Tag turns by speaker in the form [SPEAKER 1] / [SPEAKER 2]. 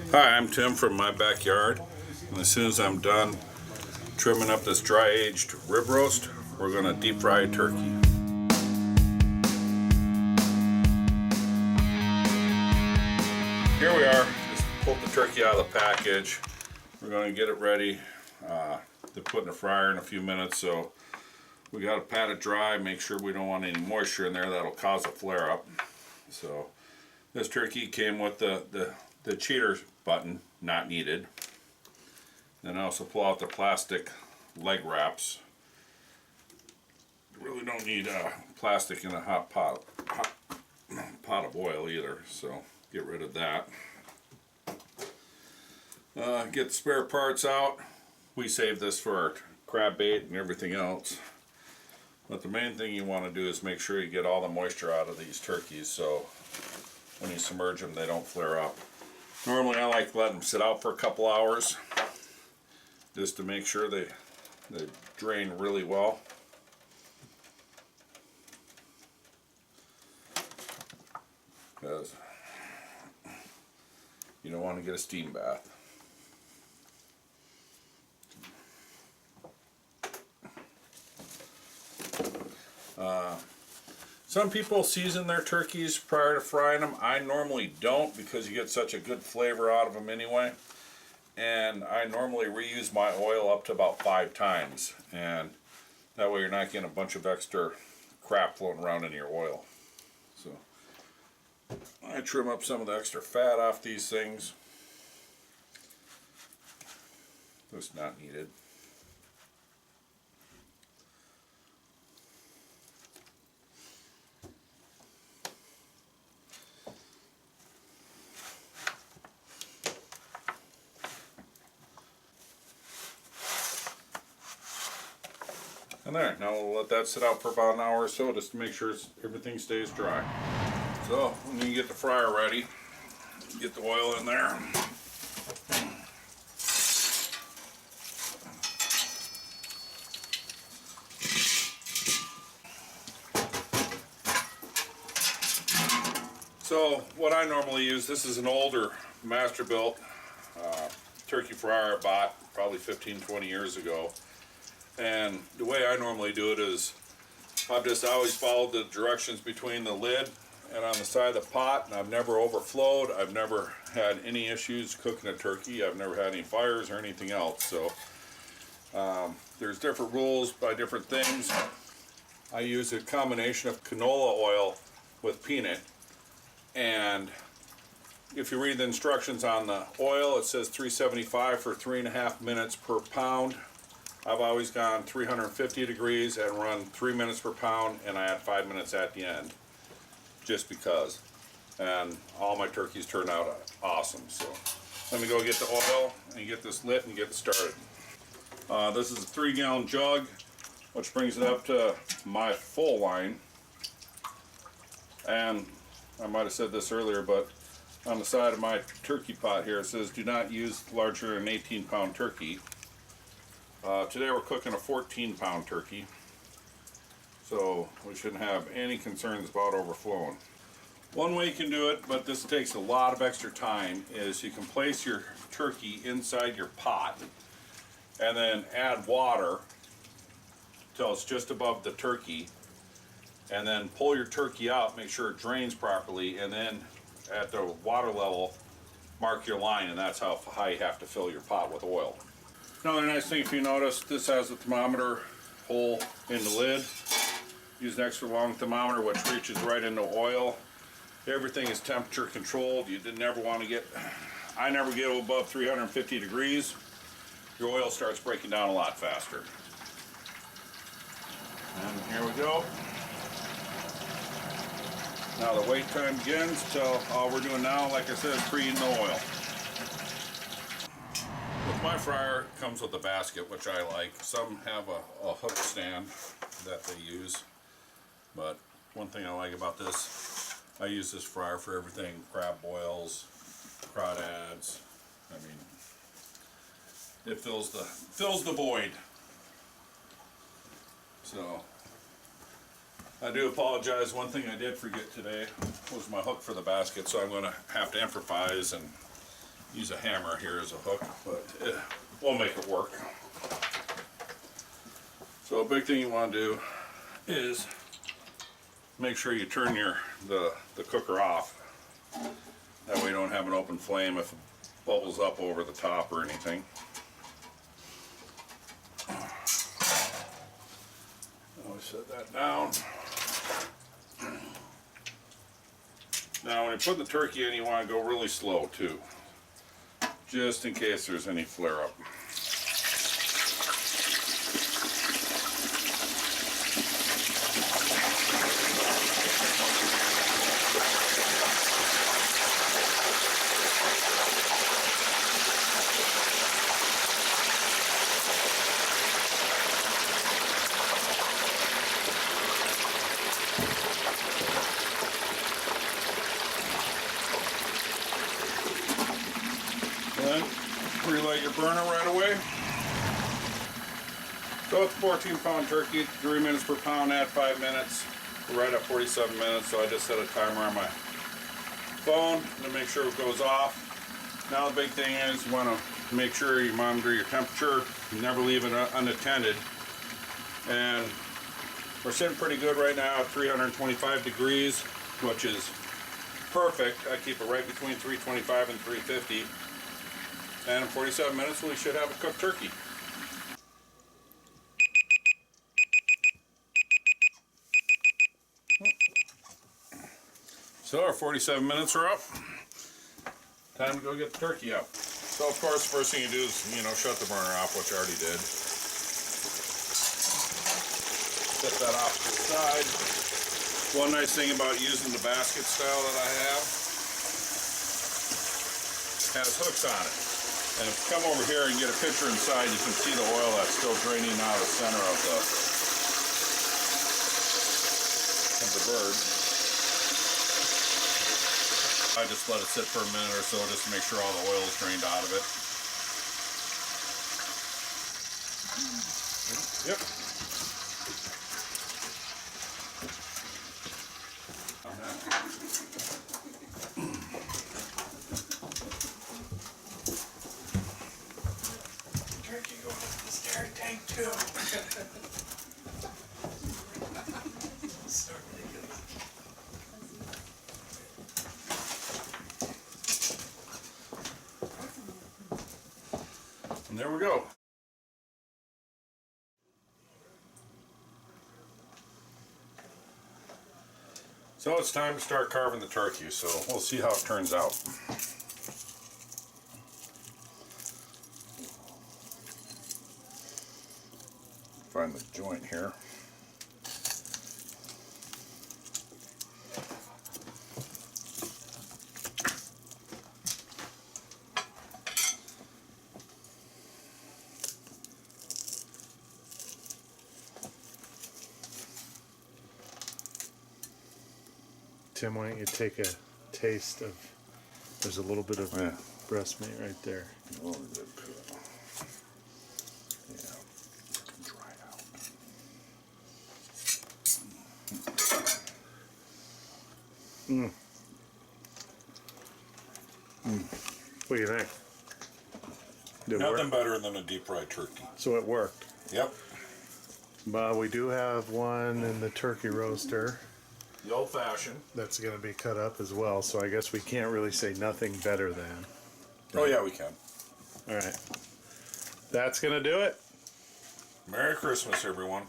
[SPEAKER 1] Hi, I'm Tim from my backyard, and as soon as I'm done trimming up this dry aged rib roast, we're going to deep fry a turkey. Here we are, just pulled the turkey out of the package. We're going to get it ready to put in the fryer in a few minutes, so we got to pat it dry, make sure we don't want any moisture in there that'll cause a flare up. So this turkey came with the cheater button, not needed. Then I also pull out the plastic leg wraps. You really don't need plastic in a hot pot of oil either, so get rid of that. Get the spare parts out. We save this for our crab bait and everything else. But the main thing you want to do is make sure you get all the moisture out of these turkeys, so when you submerge them they don't flare up. Normally I like to let them sit out for a couple hours just to make sure they drain really well. Because you don't want to get a steam bath. Some people season their turkeys prior to frying them. I normally don't, because you get such a good flavor out of them anyway. And I normally reuse my oil up to about 5 times, and that way you're not getting a bunch of extra crap floating around in your oil. So I trim up some of the extra fat off these things. That's not needed. And there, now we'll let that sit out for about an hour or so just to make sure everything stays dry. So when you get the fryer ready, get the oil in there. So what I normally use, this is an older Masterbuilt turkey fryer I bought probably 15-20 years ago. And the way I normally do it is I've just always followed the directions between the lid and on the side of the pot, and I've never overflowed. I've never had any issues cooking a turkey. I've never had any fires or anything else. So there's different rules by different things. I use a combination of canola oil with peanut, and if you read the instructions on the oil, it says 375 for 3.5 minutes per pound. I've always gone 350 degrees and run 3 minutes per pound, and I add 5 minutes at the end, just because. And all my turkeys turn out awesome. So let me go get the oil and get this lit and get it started. This is a 3-gallon jug, which brings it up to my full line. And I might have said this earlier, but on the side of my turkey pot here it says do not use larger than an 18-pound turkey. Today we're cooking a 14-pound turkey, so we shouldn't have any concerns about overflowing. One way you can do it, but this takes a lot of extra time, is you can place your turkey inside your pot and then add water till it's just above the turkey, and then pull your turkey out, make sure it drains properly, and then at the water level mark your line, and that's how high you have to fill your pot with oil. Another nice thing, if you notice, this has a thermometer hole in the lid. Use an extra long thermometer which reaches right into oil. Everything is temperature controlled. You never want to get, I never get above 350 degrees. Your oil starts breaking down a lot faster. And here we go. Now the wait time begins till all we're doing now, like I said, is preheating the oil. My fryer comes with a basket, which I like. Some have a hook stand that they use, but one thing I like about this, I use this fryer for everything: crab boils, crawdads. I mean, it fills the void. So I do apologize. One thing I did forget today was my hook for the basket, so I'm going to have to improvise and use a hammer here as a hook, but we'll make it work. So a big thing you want to do is make sure you turn the cooker off. That way you don't have an open flame if it bubbles up over the top or anything. Always set that down. Now when you put the turkey in, you want to go really slow too, just in case there's any flare up. Then relight your burner right away. So it's a 14-pound turkey, 3 minutes per pound, add 5 minutes. We're right at 47 minutes, so I just set a timer on my phone to make sure it goes off. Now the big thing is you want to make sure you monitor your temperature. You never leave it unattended. And we're sitting pretty good right now at 325 degrees, which is perfect. I keep it right between 325 and 350. And in 47 minutes we should have a cooked turkey. So our 47 minutes are up. Time to go get the turkey up. So of course the first thing you do is, shut the burner off, which I already did. Set that off to the side. One nice thing about using the basket style that I have, has hooks on it. And if you come over here and get a picture inside, you can see the oil that's still draining out of the center of the bird. I just let it sit for a minute or so just to make sure all the oil is drained out of it. Yep. Turkey going into the dairy tank too. So ridiculous. And there we go. So it's time to start carving the turkey, so we'll see how it turns out. Find the joint here.
[SPEAKER 2] Tim, why don't you take a taste of, there's a little bit of breast meat right there.
[SPEAKER 1] A little bit cool. Yeah, dry it out.
[SPEAKER 2] What do you think? Did it
[SPEAKER 1] Nothing
[SPEAKER 2] work?
[SPEAKER 1] better than a deep fried turkey.
[SPEAKER 2] So it worked.
[SPEAKER 1] Yep.
[SPEAKER 2] But we do have one in the turkey roaster
[SPEAKER 1] The old fashioned.
[SPEAKER 2] that's going to be cut up as well, so I guess we can't really say nothing better than.
[SPEAKER 1] Oh yeah, we can.
[SPEAKER 2] All right. That's going to do it.
[SPEAKER 1] Merry Christmas, everyone.